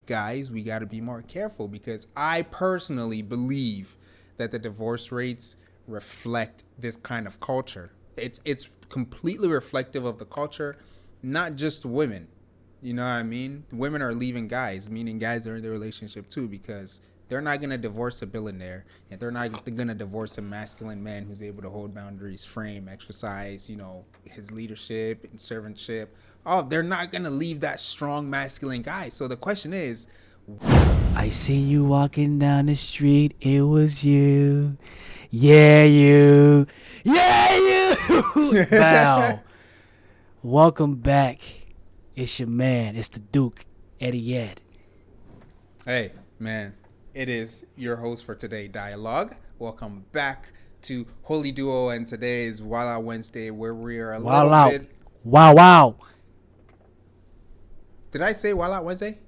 guys, we got to be more careful because I personally believe that the divorce rates reflect this kind of culture. It's completely reflective of the culture, not just women. You know what I mean? Women are leaving guys, meaning guys are in the relationship too, because they're not going to divorce a billionaire, and they're not going to divorce a masculine man who's able to hold boundaries, frame, exercise, his leadership and servantship. Oh, they're not going to leave that strong masculine guy. So the question is, I see you walking down the street. It was you. Yeah, you. Yeah, you. Wow. Welcome back. It's your man. It's the Duke, Eddie Ed. Hey, man, it is your host for today, Dialogue. Welcome back to Holy Duo, and today is Wild Out Wednesday, where we are a little bit... Wow. Did I say Wild Out Wednesday?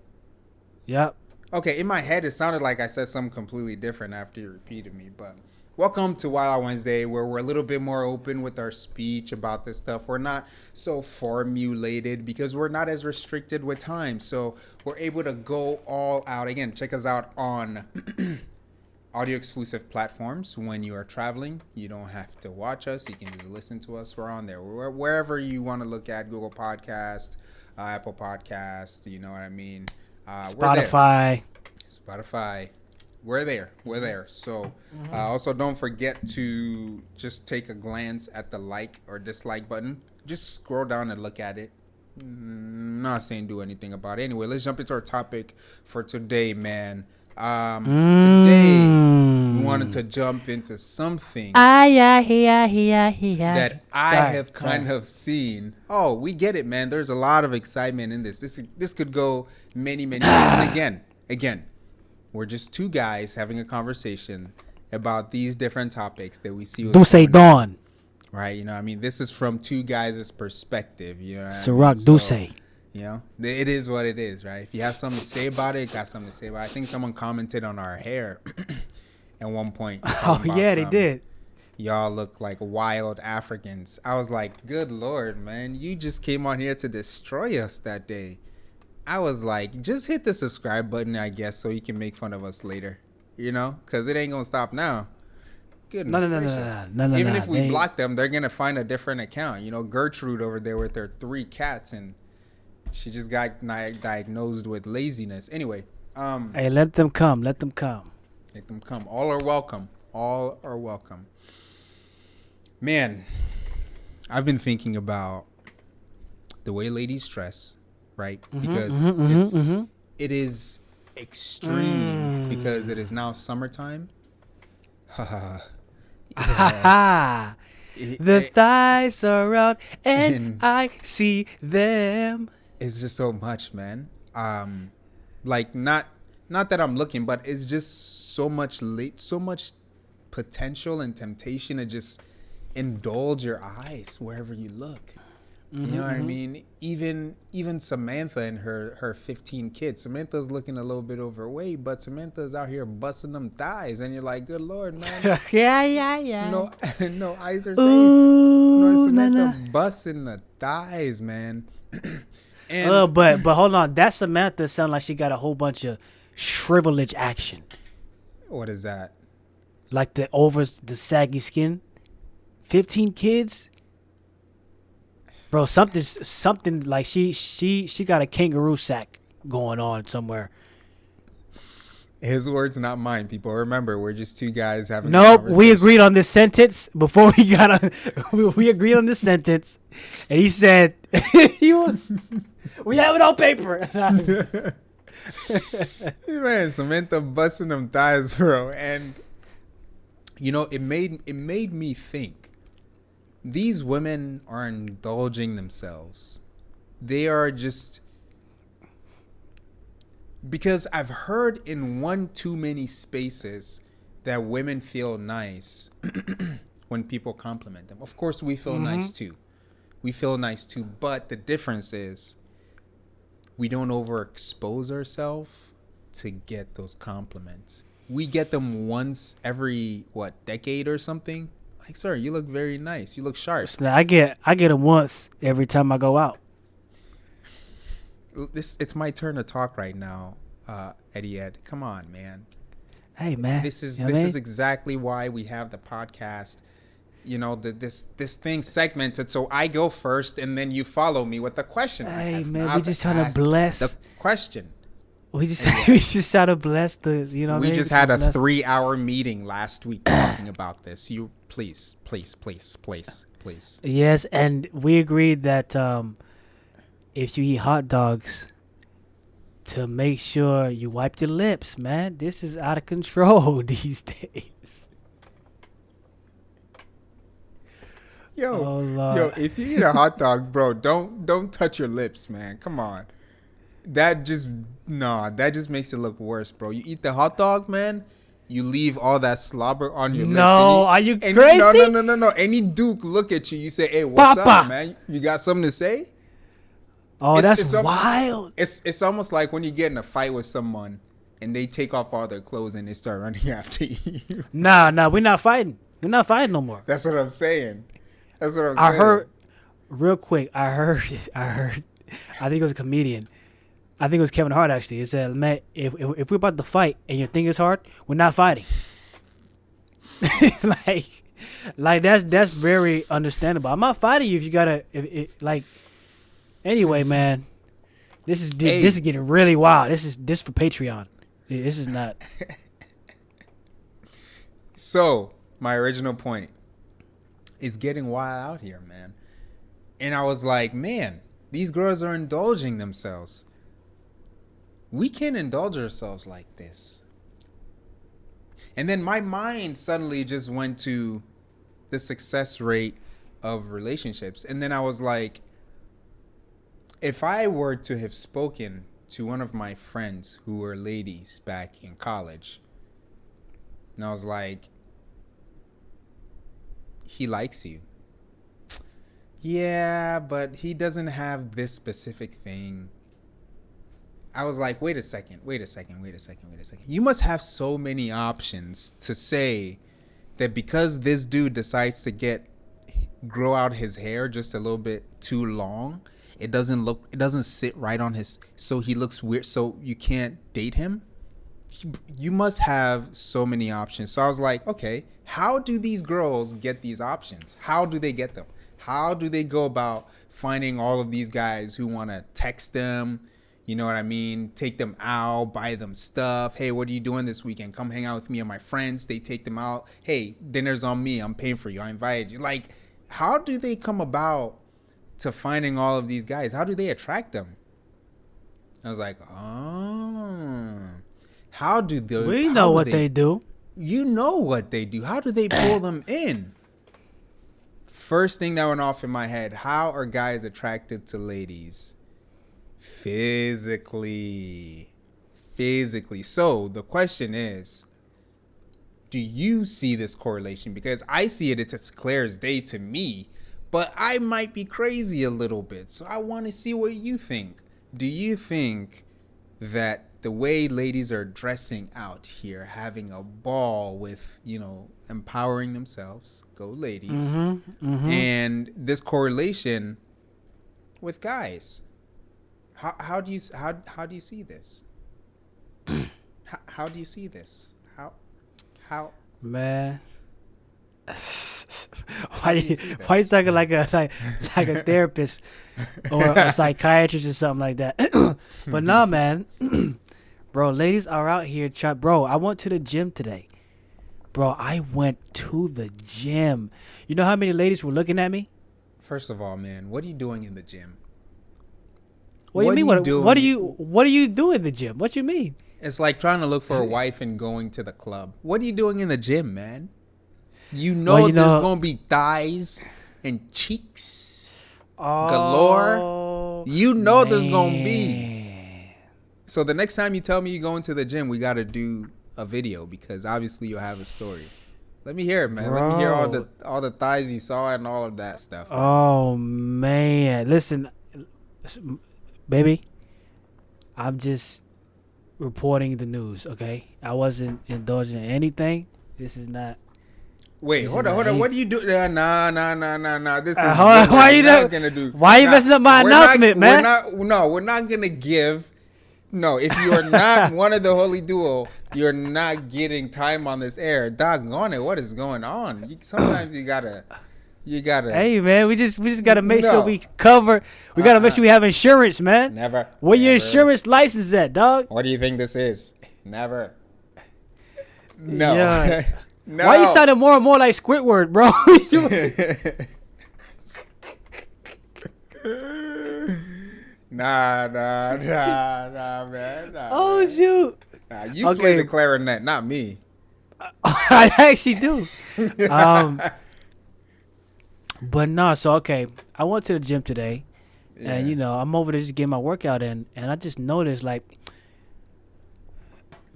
Yep. Okay, in my head, it sounded like I said something completely different after you repeated me, but welcome to Wild Out Wednesday, where we're a little bit more open with our speech about this stuff. We're not so formulated because we're not as restricted with time, so we're able to go all out. Again, check us out on audio exclusive platforms. When you are traveling, you don't have to watch us. You can just listen to us. We're on there. We're wherever you want to look at, Google Podcast, Apple Podcast, you know what I mean? Spotify. We're there. So also don't forget to just take a glance at the like or dislike button. Just scroll down and look at it. Not saying do anything about it. Anyway, let's jump into our topic for today, man. Today we wanted to jump into something that I have kind of seen. Oh, we get it, man. There's a lot of excitement in this. This could go many ways. And again, we're just two guys having a conversation about these different topics that we see. Duce Dawn. Right, you know what I mean? This is from two guys' perspective, you know what Ciroc I mean? Duce. You know, it is what it is, right? If you have something to say about it, got something to say about it. I think someone commented on our hair at one point. Oh, yeah, they did. Y'all look like wild Africans. I was like, good Lord, man. You just came on here to destroy us that day. I was like, just hit the subscribe button, I guess, so you can make fun of us later. You know? Because it ain't going to stop now. Goodness gracious. No. Even if we block them, they're going to find a different account. You know, Gertrude over there with her 3 cats, and she just got diagnosed with laziness. Anyway. Hey, let them come. Let them come. All are welcome. Man, I've been thinking about the way ladies dress, right? Because it is extreme because it is now summertime. The thighs are out and I see them. It's just so much, man. Like not that I'm looking, but it's just so much potential and temptation to just indulge your eyes wherever you look. You know what I mean? Even Samantha and her 15 kids. Samantha's looking a little bit overweight, but Samantha's out here busting them thighs, and you're like, good Lord, man. Yeah. No eyes are safe. No, Samantha busting the thighs, man. And but hold on. That Samantha sound like she got a whole bunch of shrivelage action. What is that? Like the saggy skin. 15 kids. Bro, something like she got a kangaroo sack going on somewhere. His words, not mine, people. Remember, we're just two guys having. Nope, we agreed on this sentence before we got on. We agreed on this sentence, and he said we have it on paper. Man, Samantha busting them thighs, bro, and you know it made me think. These women are indulging themselves. They are just... Because I've heard in one too many spaces that women feel nice when people compliment them. Of course, we feel nice too. But the difference is we don't overexpose ourselves to get those compliments. We get them once every, decade or something? Like, sir, you look very nice. You look sharp. I get them once every time I go out. It's my turn to talk right now. Eddie Ed. Come on, man. Hey, man. This is You know what I is mean? exactly why we have the podcast. You know, this thing segmented, so I go first, and then you follow me with the question. I Hey, have man, not we just trying to asked bless. the question. We just Yeah. we just try to bless the. You know. What I We mean? just had a 3-hour meeting last week talking about this. You please. Yes, and we agreed that if you eat hot dogs, to make sure you wipe your lips, man. This is out of control these days. Yo, Oh, Lord. yo, if you eat a hot dog, bro, don't touch your lips, man. Come on. That just makes it look worse, bro. You eat the hot dog, man, you leave all that slobber on your lips. No, are you and crazy? No. Any Duke look at you, you say, "Hey, what's Papa. up, man? You got something to say?" Oh, that's it's wild. It's almost like when you get in a fight with someone and they take off all their clothes and they start running after you. Nah, we're not fighting. We're not fighting no more. That's what I'm saying. I saying. heard, real quick, I heard, I think it was a comedian. I think it was Kevin Hart, actually. He said, man, if we're about to fight and your thing is hard, we're not fighting. like that's very understandable. I'm not fighting you if you gotta, anyway, man, this is getting really wild. This for Patreon. This is not. So, my original point is getting wild out here, man. And I was like, man, these girls are indulging themselves. We can't indulge ourselves like this. And then my mind suddenly just went to the success rate of relationships. And then I was like, if I were to have spoken to one of my friends who were ladies back in college, and I was like, he likes you. Yeah, but he doesn't have this specific thing. I was like, wait a second. You must have so many options to say that because this dude decides to grow out his hair just a little bit too long, it doesn't sit right on so he looks weird, so you can't date him. You must have so many options. So I was like, okay, how do these girls get these options? How do they get them? How do they go about finding all of these guys who want to text them? You know what I mean? Take them out, buy them stuff. Hey, what are you doing this weekend? Come hang out with me and my friends. They take them out. Hey, dinner's on me. I'm paying for you. I invited you. Like, how do they come about to finding all of these guys? How do they attract them? I was like, oh. How do they? We know what they do. You know what they do. How do they pull them in? First thing that went off in my head, how are guys attracted to ladies? Physically. So the question is, do you see this correlation? Because I see it, it's as clear as day to me, but I might be crazy a little bit. So I want to see what you think. Do you think that the way ladies are dressing out here, having a ball with, empowering themselves, go ladies, and this correlation with guys? How do you see this? How do you see this? How? Man, why you talking like a therapist or a psychiatrist or something like that? But nah, man, bro, ladies are out here bro, I went to the gym today. Bro, I went to the gym. You know how many ladies were looking at me? First of all, man, what are you doing in the gym? What do you mean? What do you do in the gym? What you mean? It's like trying to look for a wife and going to the club. What are you doing in the gym, man? There's going to be thighs and cheeks galore. There's going to be. So the next time you tell me you're going to the gym, we got to do a video because obviously you'll have a story. Let me hear it, man. Bro. Let me hear all the thighs you saw and all of that stuff. Man. Oh, man. Listen, baby, I'm just reporting the news, okay? I wasn't indulging in anything. This is not. Wait, hold on. What do you do? Nah. This is why are you messing up my announcement, man? We're not gonna give No, if you are not one of the holy duo, you're not getting time on this air. Doggone it, what is going on? Sometimes you gotta. Hey man, we just gotta make sure No, we cover. We gotta make sure we have insurance, man. never, Where your never. insurance license at, dog? What do you think this is? Never. No. Yeah. No. Why you sounding more and more like Squidward, bro? Nah, man. Nah, Oh man. shoot! Nah, you play the clarinet, not me. I actually do. But no, so okay. I went to the gym today, and you know I'm over there just getting my workout in, and I just noticed like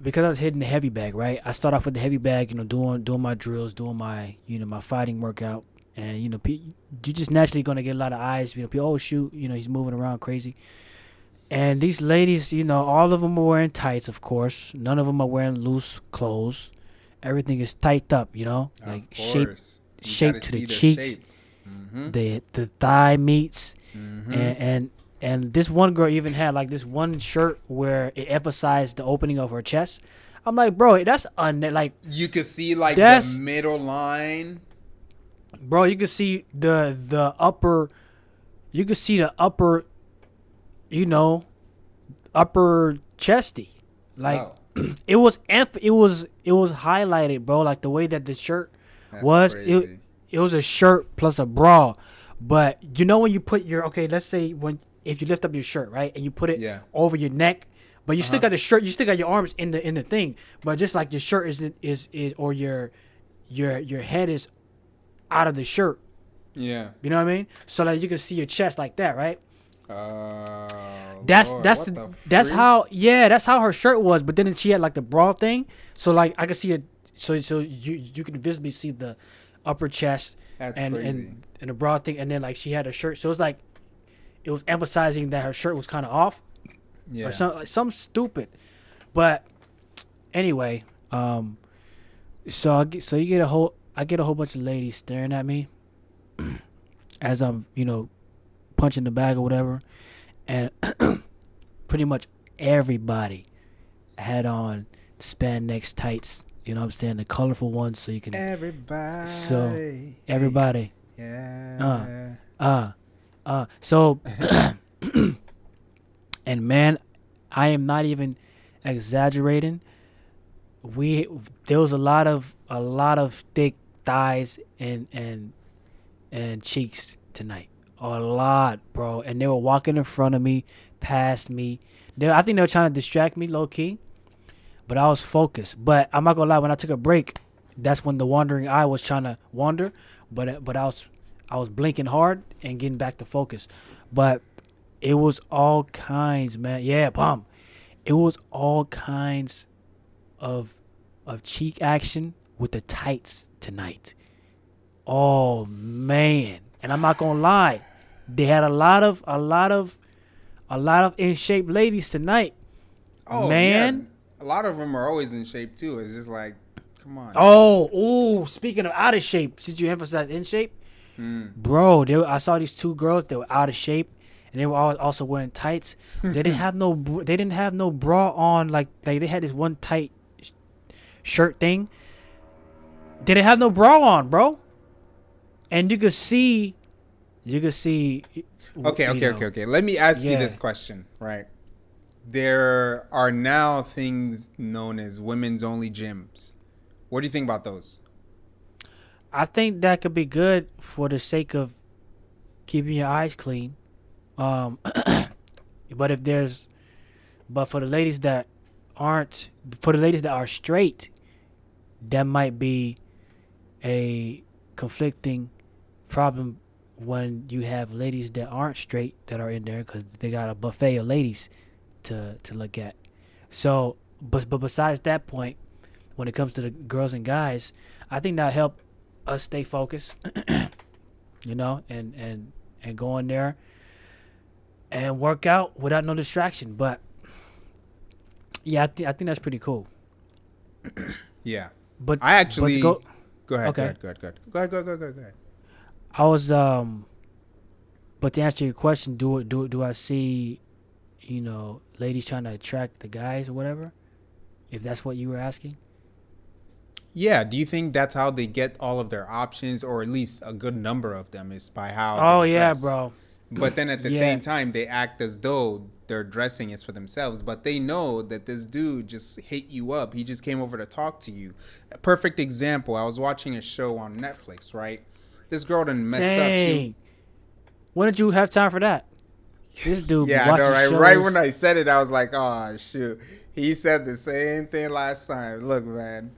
because I was hitting the heavy bag, right? I start off with the heavy bag, you know, doing my drills, doing my my fighting workout, and you know, you're just naturally gonna get a lot of eyes. You know, people, oh shoot, you know, he's moving around crazy. And these ladies, you know, all of them are wearing tights, of course. None of them are wearing loose clothes. Everything is tighted up, you know, like shaped to the cheeks, the thigh meats, and this one girl even had like this one shirt where it emphasized the opening of her chest. I'm like, bro, that's like you could see like the middle line. Bro, you could see the upper, you know, upper chesty, like it was highlighted, bro. Like the way that the shirt was, it was a shirt plus a bra. But you know when you put your let's say if you lift up your shirt, right, and you put it over your neck, but you still got the shirt, you still got your arms in the thing, but just like your shirt is or your head is out of the shirt. Yeah. You know what I mean? So like you can see your chest like that, right? That's how her shirt was, but then she had like the bra thing. So like I could see it, so you can visibly see the upper chest and the bra thing, and then like she had a shirt, so it's like it was emphasizing that her shirt was kind of off, or something stupid. But anyway, so I get a whole bunch of ladies staring at me as I'm punching the bag or whatever, and pretty much everybody had on spandex tights. You know what I'm saying? The colorful ones, so you can everybody. So and man, I am not even exaggerating. There was a lot of thick thighs and cheeks tonight. A lot, bro. And they were walking in front of me, past me. I think they were trying to distract me, low key. But I was focused. But I'm not gonna lie, when I took a break, that's when the wandering eye was trying to wander. But I was blinking hard and getting back to focus. But it was all kinds, man. Yeah, bomb. It was all kinds of cheek action with the tights tonight. Oh man. And I'm not gonna lie, they had a lot of in shape ladies tonight. Oh man, a lot of them are always in shape too. It's just like, come on. Oh, speaking of out of shape, since you emphasize in shape, bro, I saw these two girls. They were out of shape, and they were also wearing tights. They didn't have no bra on. Like they had this one tight shirt thing. They didn't have no bra on, bro. And you could see. Okay. Let me ask you this question, right? There are now things known as women's only gyms. What do you think about those? I think that could be good for the sake of keeping your eyes clean. But for the ladies that are straight, that might be a conflicting problem when you have ladies that aren't straight that are in there, because they got a buffet of ladies to look at. So, but besides that point, when it comes to the girls and guys, I think that help us stay focused, and go in there and work out without no distraction. But yeah, I think that's pretty cool. Yeah, but I actually go ahead. Okay. Go ahead. I was but to answer your question, do I see ladies trying to attract the guys or whatever? If that's what you were asking. Yeah, do you think that's how they get all of their options, or at least a good number of them, is by how Oh they yeah, dress? bro. But then at the Yeah. same time, they act as though their dressing is for themselves, but they know that this dude just hit you up. He just came over to talk to you. A perfect example, I was watching a show on Netflix, right? This girl done messed up. Dang. When did you have time for that? This dude be Yeah, I know, watching right? shows. Right when I said it, I was like, oh, shoot. He said the same thing last time. Look, man.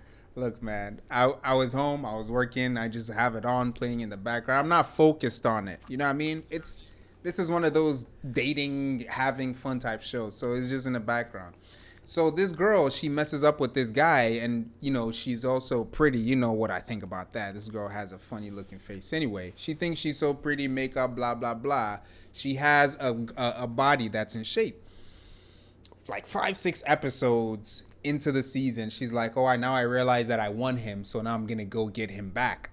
I was home. I was working. I just have it on playing in the background. I'm not focused on it. You know what I mean? This is one of those dating, having fun type shows. So it's just in the background. So this girl, she messes up with this guy, and she's also pretty. You know what I think about that. This girl has a funny looking face. Anyway, she thinks she's so pretty, makeup, blah blah blah. She has a body that's in shape. Like 5-6 episodes into the season, she's like, oh, now I realize that I won him, so now I'm gonna go get him back.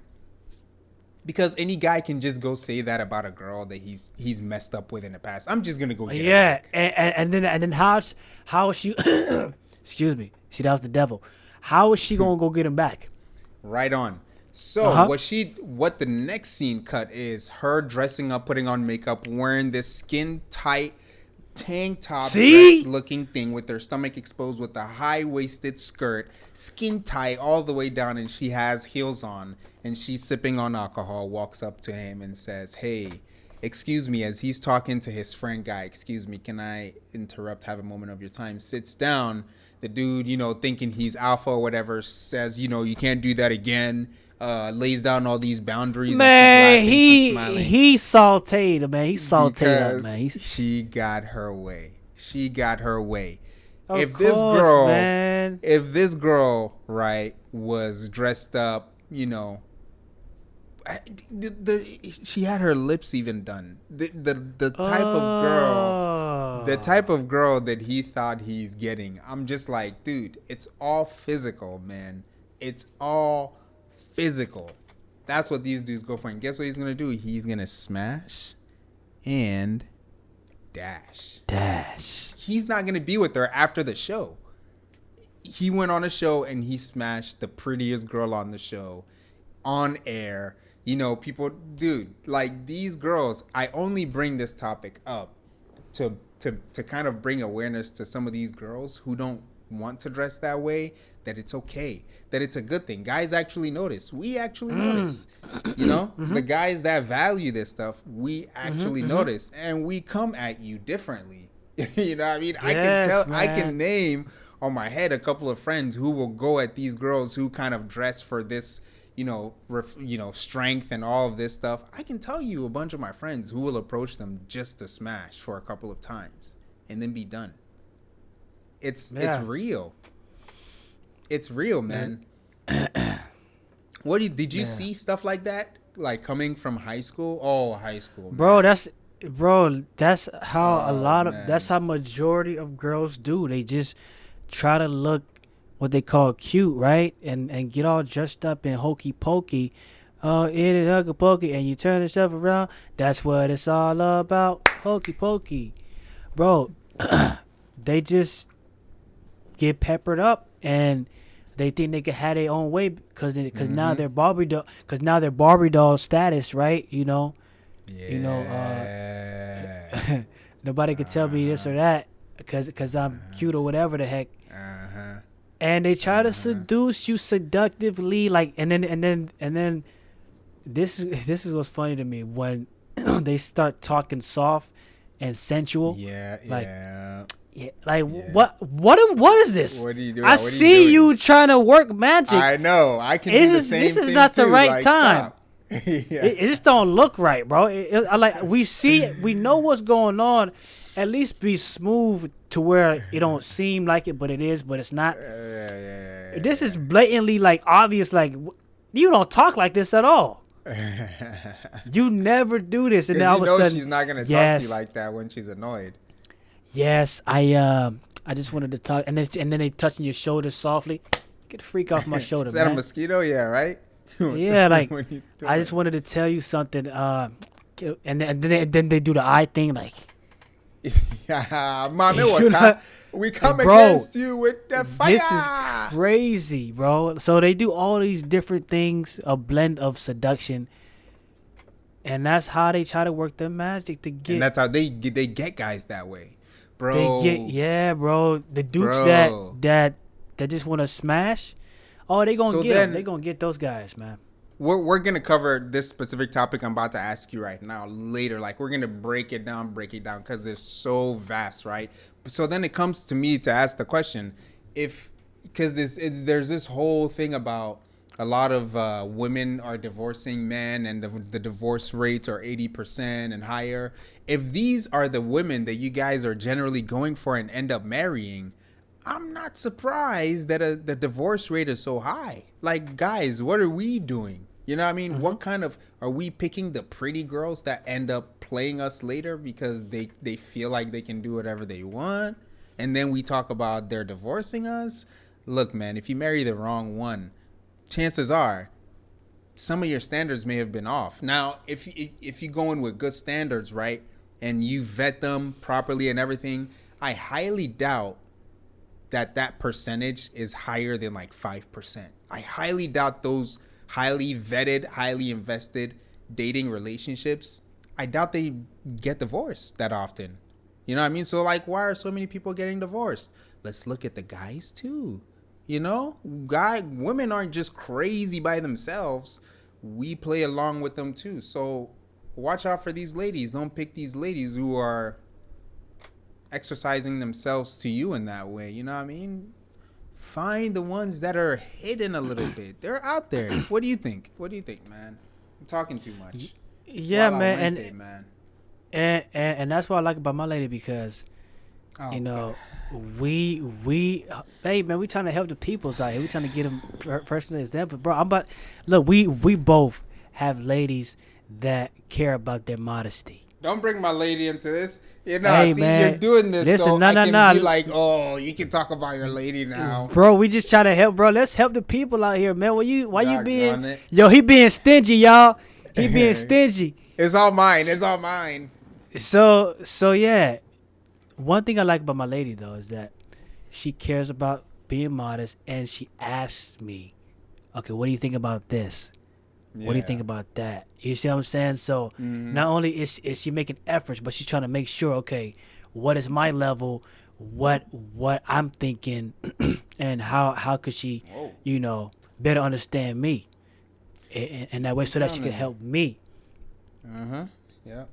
Because any guy can just go say that about a girl that he's messed up with in the past. I'm just gonna go get her back. And then how is she excuse me. See, that was the devil. How is she gonna go get him back? Right on. So what the next scene cut is her dressing up, putting on makeup, wearing this skin tight tank top dress looking thing with her stomach exposed, with a high-waisted skirt, skin tight all the way down, and she has heels on, and she's sipping on alcohol, walks up to him and says, hey, excuse me, as he's talking to his friend guy, excuse me, can I interrupt, have a moment of your time? Sits down. The dude, thinking he's alpha or whatever, says, you can't do that again. Lays down all these boundaries. Man, and she's laughing, he sauteed, man. He sauteed up, man. She got her way. Of If course, this girl, right, was dressed up, she had her lips even done. The type of girl that he thought he's getting. I'm just like, dude, it's all physical, man. It's all physical. That's what these dudes go for. And guess what he's gonna do? He's gonna smash and dash. He's not gonna be with her after the show. He went on a show and he smashed the prettiest girl on the show on air. People, dude, like these girls. I only bring this topic up to kind of bring awareness to some of these girls who don't want to dress that way, that it's okay, that it's a good thing. Guys actually notice. We actually notice. The guys that value this stuff, we actually notice, and we come at you differently. You know what I mean? Yes, I can tell. man. I can name on my head a couple of friends who will go at these girls who kind of dress for this, strength and all of this stuff. I can tell you a bunch of my friends who will approach them just to smash for a couple of times and then be done. It's real. It's real, man. Did you see stuff like that? Like coming from high school? Oh, high school, man. That's how that's how majority of girls do. They just try to look what they call cute, right? And get all dressed up in hokey pokey. Oh, it is hokey pokey, and you turn yourself around. That's what it's all about. Hokey pokey. Bro, they just get peppered up, and they think they can have their own way because now they're Barbie doll status, right? Nobody could tell me this or that because I'm cute or whatever the heck. And they try to seduce you seductively, like, and then this is what's funny to me when they start talking soft and sensual. What is this? What are you doing? I see you trying to work magic. I know. I can do the same thing. This is not the right time. Stop. It just don't look right, bro. We know what's going on. At least be smooth to where it don't seem like it, but it is, but it's not. This is blatantly like obvious. Like you don't talk like this at all. You never do this, and then all of a sudden she's not gonna talk to you like that when she's annoyed. Yes, I just wanted to talk, and then they touching your shoulder softly. Get the freak off my shoulder, Is that man. a mosquito? Yeah, right. Yeah, like I just wanted to tell you something. And then they do the eye thing, like Mame You know, wata. We come bro, against you with the fire. this is crazy, bro. So they do all these different things, a blend of seduction, and that's how they try to work their magic to And get. that's how they get guys that way, They bro. get, yeah, bro. The dudes Bro. that just want to smash. Oh, they gonna So get them. then- They gonna get those guys, man. We're gonna cover this specific topic I'm about to ask you right now later. Like we're gonna break it down, because it's so vast, right? So then it comes to me to ask the question, because there's this whole thing about a lot of women are divorcing men, and the divorce rates are 80% and higher. If these are the women that you guys are generally going for and end up marrying, I'm not surprised that the divorce rate is so high. Like, guys, what are we doing? You know what I mean? What kind of, are we picking the pretty girls that end up playing us later because they feel like they can do whatever they want? And then we talk about they're divorcing us? Look, man, if you marry the wrong one, chances are some of your standards may have been off. Now, if you go in with good standards, right, and you vet them properly and everything, I highly doubt that percentage is higher than like 5%. I highly doubt those highly vetted, highly invested dating relationships, I doubt they get divorced that often. You know what I mean? So like, why are so many people getting divorced? Let's look at the guys too. You know, women aren't just crazy by themselves. We play along with them too. So watch out for these ladies. Don't pick these ladies who are exercising themselves to you in that way. You know what I mean? Find the ones that are hidden a little bit. They're out there. What do you think? What do you think, man? I'm talking too much. Yeah, Wild Out man, Wednesday, man. and that's what I like about my lady, because Oh, you know, we hey man, we trying to help the peoples out here. We trying to get them personal example, bro. Look, we both have ladies that care about their modesty. Don't bring my lady into this. You know, Hey, see, man. you're doing this Listen, so no, I no, can no. be like, oh, you can talk about your lady now. Bro, we just trying to help, bro. Let's help the people out here, man. Why you Doggone being it. Yo, he being stingy, y'all. He being stingy. It's all mine. It's all mine. So yeah. One thing I like about my lady though is that she cares about being modest, and she asks me, okay, what do you think about this? What do you think about that? You see what I'm saying? So not only is she making efforts, but she's trying to make sure, okay, what is my level, what I'm thinking, and how could she, you know, better understand me, and that way, so that she can help me. Yeah.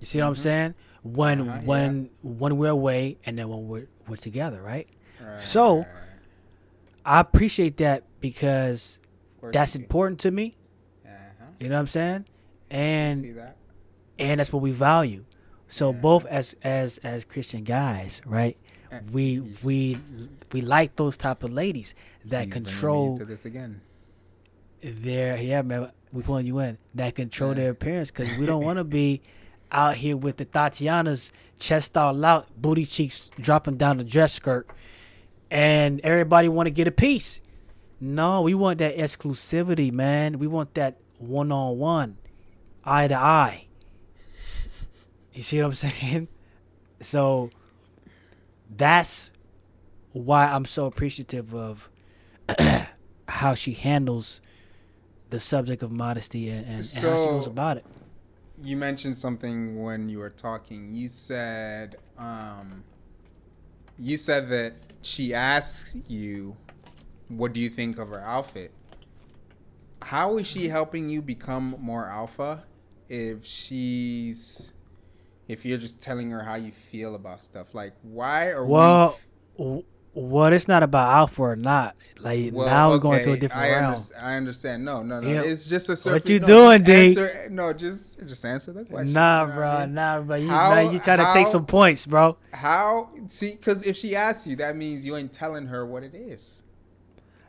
You see what I'm saying? When we're away, and then when we're together, right? So I appreciate that, because that's important to me. You know what I'm saying? And see that? and that's what we value. So both as Christian guys, right? We like those type of ladies that He's control bringing me into this again. their man, we pulling you in, that control their appearance, because we don't want to be out here with the Tatianas, chest all out, booty cheeks dropping down the dress skirt, and everybody want to get a piece. No, we want that exclusivity, man. We want that one-on-one, eye to eye. You see what I'm saying? So that's why I'm so appreciative of how she handles the subject of modesty, and how she goes about it. You mentioned something when you were talking. You said that she asks you, what do you think of her outfit? How is she helping you become more alpha if you're just telling her how you feel about stuff? Like, why are Well, it's not about alpha or not. Like, now we're going to a different realm. I understand. No. Yeah. It's just a surface. What you doing, D? Just answer the question. Nah, You know what I mean? Nah, bro. You trying to take some points, bro. Because if she asks you, that means you ain't telling her what it is.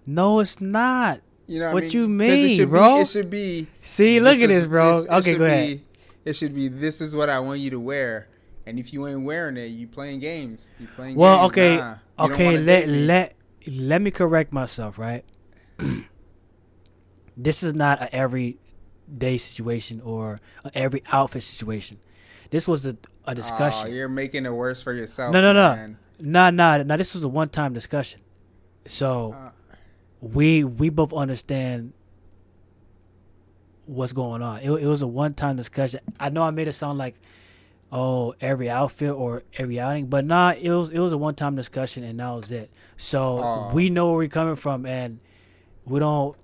No, it's not. You know what I mean? you mean, bro? It should be. See, look at this, bro. Okay, go ahead. It should be, this is what I want you to wear. And if you ain't wearing it, you playing games. Well, games. okay, let me correct myself, right? This is not an everyday situation or an every outfit situation. This was a Oh, discussion. you're making it worse for yourself, No, no, no, man. nah. This was a one-time discussion. So Uh, we both understand what's going on. It was a one-time discussion. I know I made it sound like, oh, every outfit or every outing, but nah, it was a one-time discussion, and that was it. So oh, we know where we're coming from, and we don't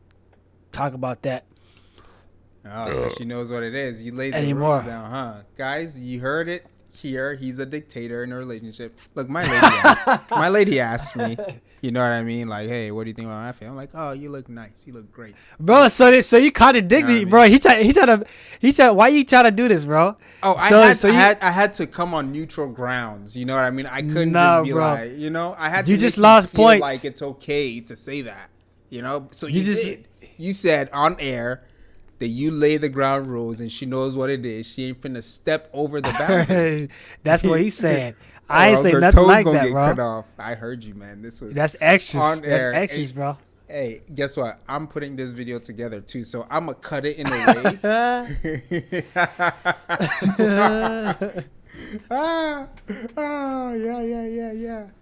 talk about that because she knows what it is. You laid the rules anymore. down, huh? Guys, you heard it here. He's a dictator in a relationship. Look, my lady asked me, you know what I mean? Like, hey, what do you think about my outfit? I'm like, oh, you look nice. You look great. Bro, so you contradict me, You know bro. what I He tried. Why you trying to do this, bro? Oh, I had to come on neutral grounds. You know what I mean? I couldn't Nah, just be bro. like, I had to You make just you lost feel points. like it's okay to say that. So You you just- did. You said on air that you lay the ground rules and she knows what it is. She ain't finna step over the boundary. That's what he's saying. Or I ain't else saying her nothing toes like gonna that, get bro. cut off. I heard you, man. This was That's extras. on That's air. extras, Hey, bro. hey, guess what? I'm putting this video together too, so I'm gonna cut it in a way.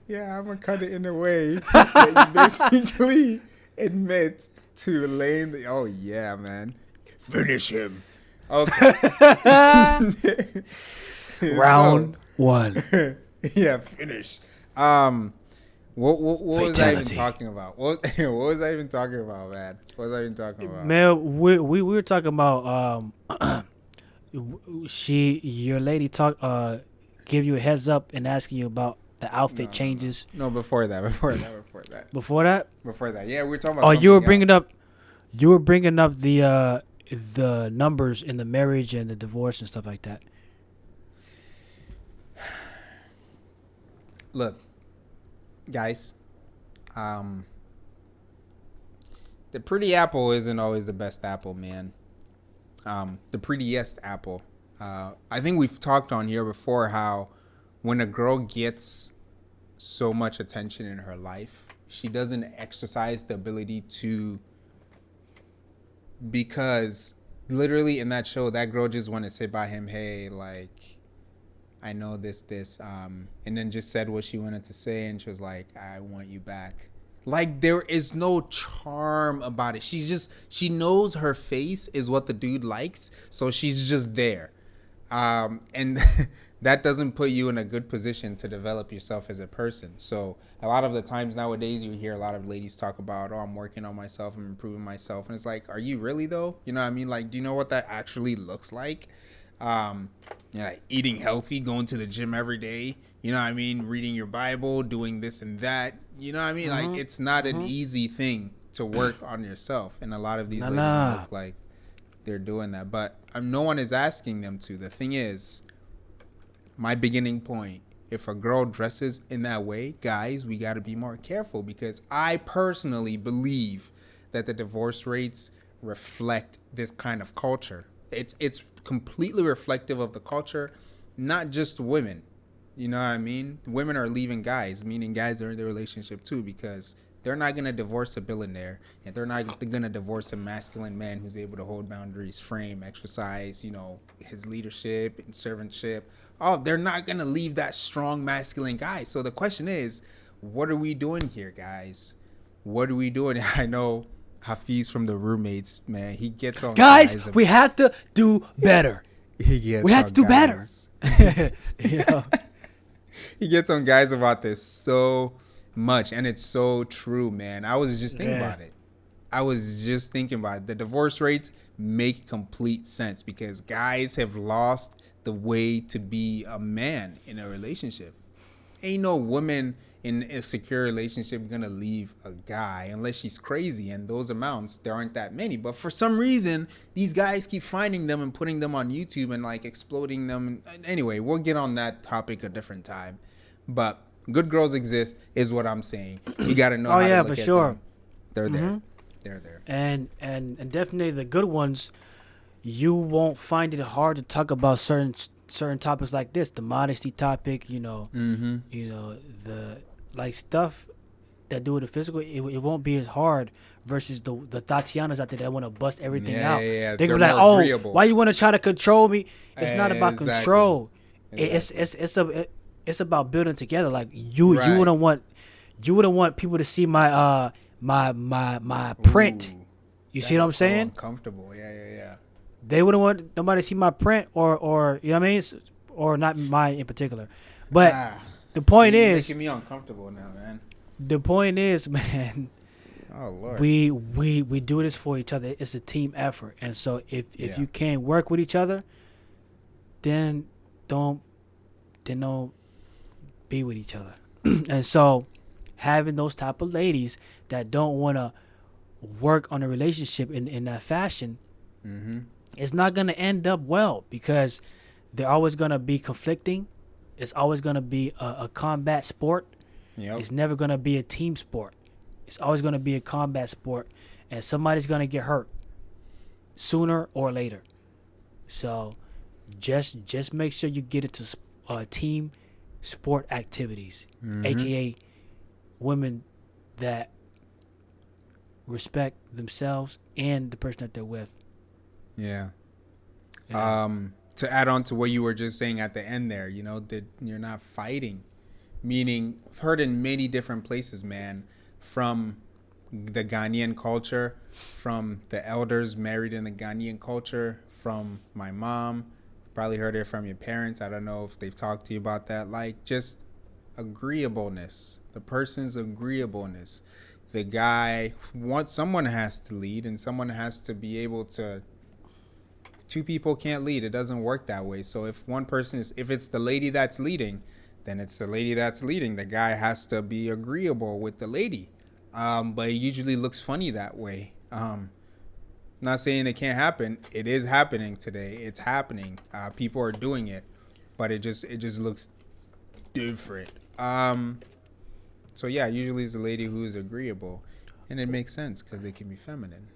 Yeah. I'm gonna cut it in a way that you basically admit to laying the. Oh yeah, man, finish him. Okay. Round one. Yeah, finish. What was I even Fatality. talking about? What was I even talking about, man? What was I even talking about? Man, we were talking about your lady give you a heads up and asking you about the outfit changes. No, before that. Before that, Yeah, we were talking about. you were something else. bringing up the numbers in the marriage and the divorce and stuff like that. Look, guys, the pretty apple isn't always the best apple, man. The prettiest apple. I think we've talked on here before how when a girl gets so much attention in her life, she doesn't exercise the ability to, because literally in that show, that girl just wanted to say by him, hey, like, I know this, and then just said what she wanted to say, and she was like, I want you back. Like, there is no charm about it. She knows her face is what the dude likes, so she's just there. And that doesn't put you in a good position to develop yourself as a person. So a lot of the times nowadays you hear a lot of ladies talk about, oh, I'm working on myself, I'm improving myself. And it's like, are you really though? You know what I mean? Like, do you know what that actually looks like? Like eating healthy, going to the gym every day, you know what I mean? Reading your Bible, doing this and that, you know what I mean? Mm-hmm. Like, it's not an easy thing to work on yourself. And a lot of these ladies Nah. look like they're doing that, but no one is asking them to. The thing is, my beginning point, if a girl dresses in that way, guys, we got to be more careful, because I personally believe that the divorce rates reflect this kind of culture. It's completely reflective of the culture, not just women. You know what I mean? Women are leaving guys, meaning guys are in the relationship too, because they're not going to divorce a billionaire, and they're not going to divorce a masculine man who's able to hold boundaries, frame, exercise, his leadership and servantship. Oh, they're not going to leave that strong masculine guy. So the question is, what are we doing here, guys? What are we doing? I know Hafiz from the Roommates, man, he gets on Guys, we have to do better. We have to do better. He gets on guys about this so much, and it's so true, man. I was just thinking about it. The divorce rates make complete sense, because guys have lost the way to be a man in a relationship. Ain't no woman in a secure relationship gonna leave a guy unless she's crazy, and those amounts, there aren't that many. But for some reason, these guys keep finding them and putting them on YouTube and like exploding them. Anyway, we'll get on that topic a different time. But good girls exist, is what I'm saying. You gotta know how to look for at sure. them. They're there. They're there. And definitely the good ones, you won't find it hard to talk about certain topics like this, the modesty topic, the like stuff that do with the physical. It won't be as hard versus the Tatianas out there that want to bust everything out. Yeah. They They're can be like, more oh, agreeable. why you want to try to control me? It's not about Exactly. control. Exactly. It's about building together. Like you Right. you wouldn't want people to see my print. Ooh, You see that what is I'm so saying? uncomfortable. Yeah, yeah, yeah. They wouldn't want nobody to see my print or you know what I mean, or not mine in particular. But Ah, the see, point you're is, making me uncomfortable now, man. man, Oh Lord. we do this for each other. It's a team effort, and so if Yeah. you can't work with each other, then don't don't be with each other. And so having those type of ladies that don't want to work on a relationship in that fashion, Mm-hmm. it's not going to end up well because they're always going to be conflicting. It's always going to be a combat sport. Yep. It's never going to be a team sport. It's always going to be a combat sport, and somebody's going to get hurt sooner or later. So just make sure you get into team sport activities, Mm-hmm. aka women that respect themselves and the person that they're with. Yeah. Yeah. To add on to what you were just saying at the end there, that you're not fighting. Meaning, I've heard in many different places, man, from the Ghanaian culture, from the elders married in the Ghanaian culture, from my mom, probably heard it from your parents. I don't know if they've talked to you about that. Like, just agreeableness, the person's agreeableness. The guy wants, someone has to lead, and someone has to be able to. Two people can't lead. It doesn't work that way. So if it's the lady that's leading, then it's the lady that's leading. The guy has to be agreeable with the lady. But it usually looks funny that way. Not saying it can't happen. It is happening today. It's happening. People are doing it, but it just looks different. So yeah, usually it's the lady who is agreeable, and it makes sense because they can be feminine.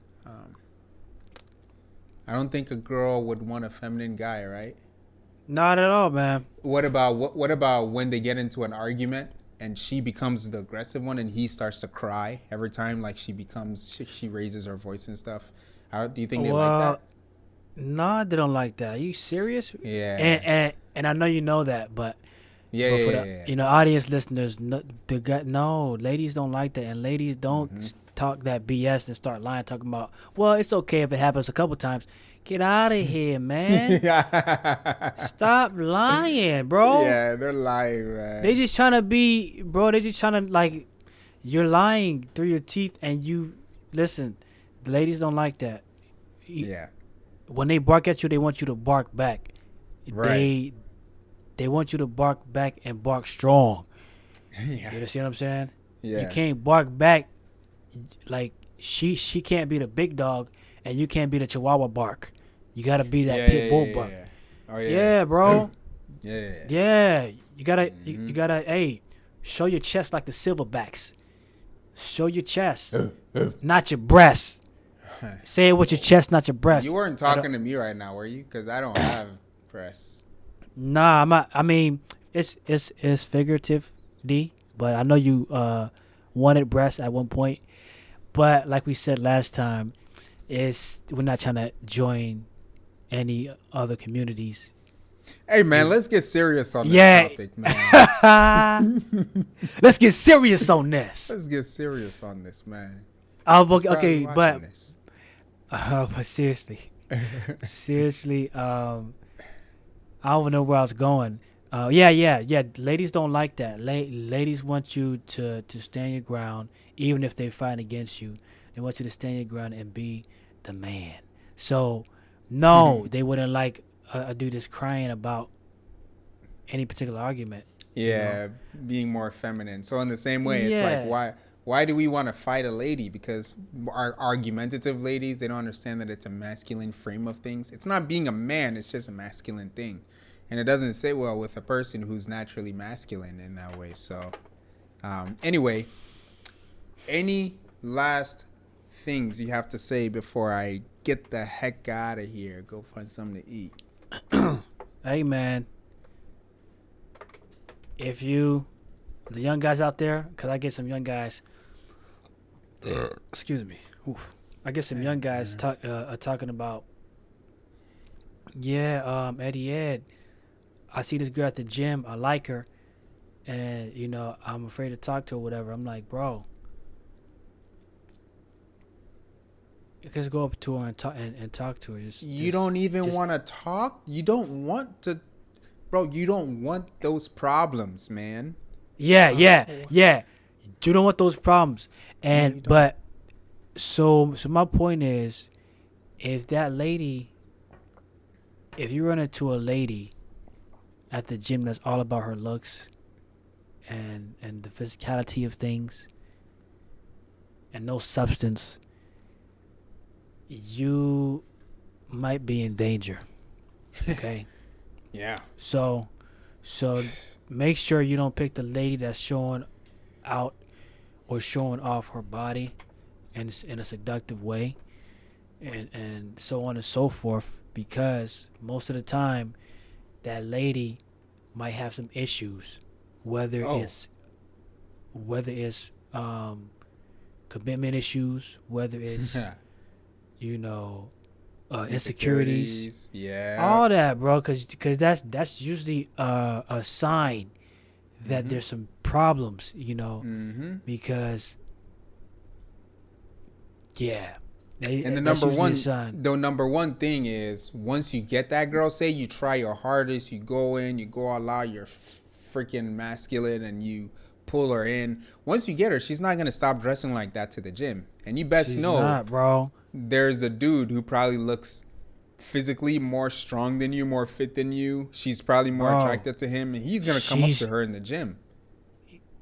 I don't think a girl would want a feminine guy, right? Not at all, man. What about when they get into an argument and she becomes the aggressive one and he starts to cry every time like she raises her voice and stuff? Do you think they like Well, that? nah, they don't like that. Are you serious? Yeah. And I know you know that, but Yeah, for yeah, the yeah, audience listeners, no, ladies don't like that, and ladies don't yeah. talk that BS and start lying, talking about, well, it's okay if it happens a couple times. Get out of here, man. Mm-hmm. Stop lying, bro. Yeah, they're lying, They man. just trying to be, bro. They just trying to like, you're lying through your teeth, and you listen. The ladies don't like that. Yeah. When they bark at you, they want you to bark back. Right. They want you to bark back and bark strong. Yeah. You understand what I'm saying? You Yeah. can't bark back like she can't be the big dog, and you can't be the Chihuahua bark. You gotta be that Yeah, pit yeah, bull yeah, bark. yeah. Oh yeah. Yeah, bro. Yeah. Yeah, you gotta Mm-hmm. you gotta hey, show your chest like the silverbacks. Show your chest, not your breast. Say it with your chest, not your breast. You weren't talking to me right now, were you? Because I don't have press. Nah, I'm not. I mean, it's figurative, D. But I know you wanted breasts at one point. But like we said last time, we're not trying to join any other communities. Hey man, let's get serious on this Yeah. topic, man. Let's get serious on this. Let's get serious on this, man. Oh, Who's probably okay, watching this? but seriously, I don't know where I was going. Yeah. Ladies don't like that. Ladies want you to stand your ground, even if they fight against you. They want you to stand your ground and be the man. So, no, they wouldn't like a dude that's crying about any particular argument. Yeah, being more feminine. So in the same way, it's like Yeah. why do we want to fight a lady? Because our argumentative ladies, they don't understand that it's a masculine frame of things. It's not being a man, it's just a masculine thing. And it doesn't sit well with a person who's naturally masculine in that way. So anyway, any last things you have to say before I get the heck out of here? Go find something to eat. Hey, man. If the young guys out there, because I get some young guys, excuse me, oof, I get some young guys talking about, Eddie Ed, I see this girl at the gym. I like her, and I'm afraid to talk to her. Whatever. I'm like, bro, just go up to her and talk to her. You don't even want to talk. You don't want to, bro. You don't want those problems, man. Yeah. You don't want those problems, and but so my point is, if you run into a lady at the gym that's all about her looks and the physicality of things and no substance, you might be in danger. Okay. Yeah. So make sure you don't pick the lady that's showing out or showing off her body in a seductive way, and so on and so forth, because most of the time that lady might have some issues, whether it's commitment issues, whether it's insecurities, all that, bro, because that's usually a sign that there's some problems, because and the number one thing is, once you get that girl, say you try your hardest, you go in, you go all out, you're freaking masculine, and you pull her in. Once you get her, she's not gonna stop dressing like that to the gym. And you best know, bro, there's a dude who probably looks physically more strong than you, more fit than you. She's probably more attracted to him, and he's gonna come up to her in the gym.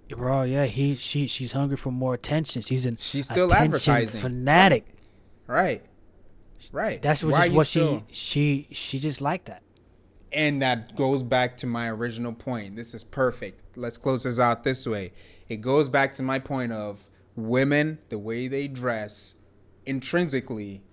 Bro, yeah, she's hungry for more attention. She's still advertising fanatic. Right. That's she just like that. And that goes back to my original point. This is perfect. Let's close this out this way. It goes back to my point of women, the way they dress intrinsically.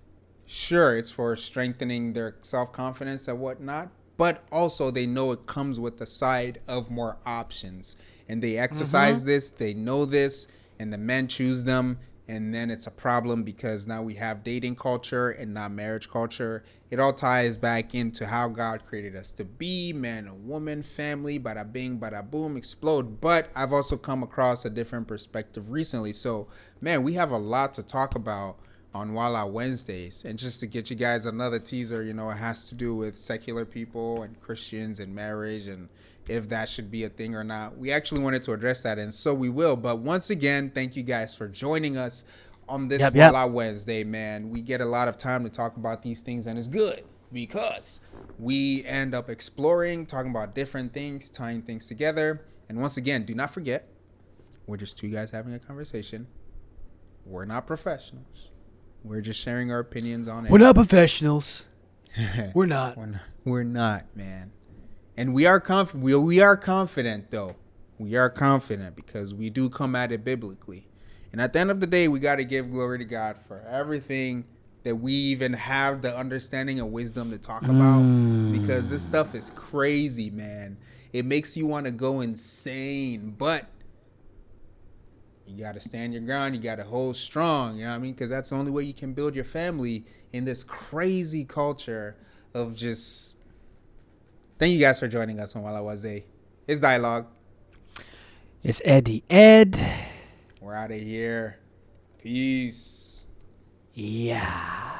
Sure, it's for strengthening their self-confidence and whatnot, but also they know it comes with the side of more options. And they exercise this, they know this, and the men choose them. And then it's a problem because now we have dating culture and not marriage culture. It all ties back into how God created us to be, man and woman, family, bada bing, bada boom, explode. But I've also come across a different perspective recently. So, man, we have a lot to talk about on Walla Wednesdays. And just to get you guys another teaser, it has to do with secular people and Christians and marriage and if that should be a thing or not. We actually wanted to address that, and so we will. But once again, thank you guys for joining us on this Walla Wednesday, man. We get a lot of time to talk about these things, and it's good because we end up exploring, talking about different things, tying things together. And once again, do not forget, we're just two guys having a conversation. We're not professionals. We're just sharing our opinions on it. We're not professionals. We're not. We're not, man. And we are confident, though. We are confident because we do come at it biblically. And at the end of the day, we got to give glory to God for everything that we even have the understanding and wisdom to talk about. Because this stuff is crazy, man. It makes you want to go insane. But you got to stand your ground. You got to hold strong. You know what I mean? Because that's the only way you can build your family in this crazy culture of just... Thank you guys for joining us on Walla Wednesday. It's Dialogue. It's Eddie Ed. We're out of here. Peace. Yeah.